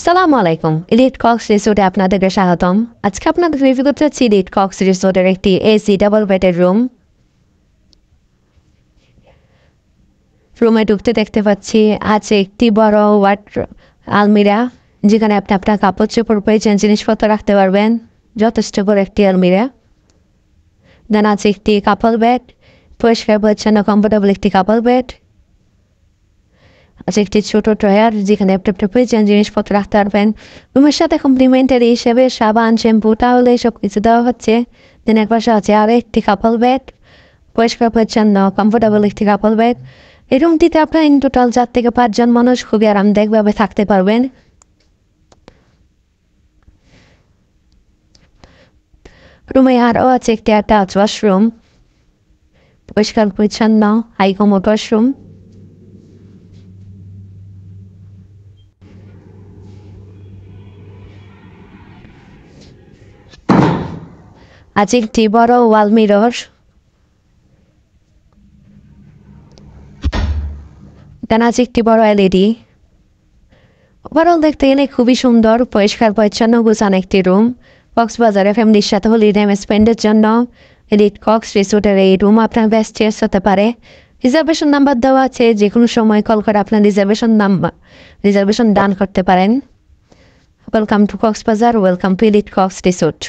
আসসালামু আলাইকুম। Elite Cox রিসোর্টে আপনাদেরকে স্বাগতম। আজকে আপনাদের রিভিউ করতে হচ্ছে ইলিট কক্স রিসোর্টের একটি এসি ডাবল বেডের রুম। রুমে ঢুকতে দেখতে পাচ্ছি আছে একটি বড় আলমিরা, যেখানে আপনি আপনার কাপড় চোপড় প্রয়োজন জিনিসপত্র রাখতে পারবেন। যথেষ্ট বড় একটি আলমিরা। দেন আছে একটি কাপল বেড, পরিষ্কার পরিচ্ছন্ন কমফোর্টেবল একটি কাপল বেড। আছে একটি ছোট ড্রয়ার, যেখানে আপনি আপনার প্রয়োজন জিনিসপত্র রাখতে পারবেন। রুমের সাথে কমপ্লিমেন্টারি হিসেবে সাবান, শ্যাম্পু, টাওয়াল এইসব কিছু দেওয়া হচ্ছে। দেন এক পাশে আছে আরও একটি কাপল বেড, পরিষ্কার পরিচ্ছন্ন কমফোর্টেবল একটি কাপল বেড। এই রুমটিতে আপনার ইন টোটাল 4 থেকে 5 জন মানুষ খুবই আরামদায়কভাবে থাকতে পারবেন। রুমে আরও আছে একটি অ্যাটাচ ওয়াশরুম, পরিষ্কার পরিচ্ছন্ন হাই কমোড ওয়াশরুম। আছে একটি বড় ওয়াল মিরর। দেন আছে একটি বড় এলইডি। ওভারঅল দেখতে গেলে খুবই সুন্দর, পরিষ্কার পরিচ্ছন্ন গুছানো একটি রুম। কক্সবাজারে ফ্যামিলির সাথে হলিডে টাইম স্পেন্ডের জন্য ইলিট কক্স রিসোর্টের এই রুম আপনার বেস্ট চয়েস হতে পারে। রিজার্ভেশন নাম্বার দেওয়া আছে, যে কোনো সময় কল করে আপনার রিজার্ভেশন ডান করতে পারেন। Welcome to Cox's Bazar, welcome to elite Cox resort.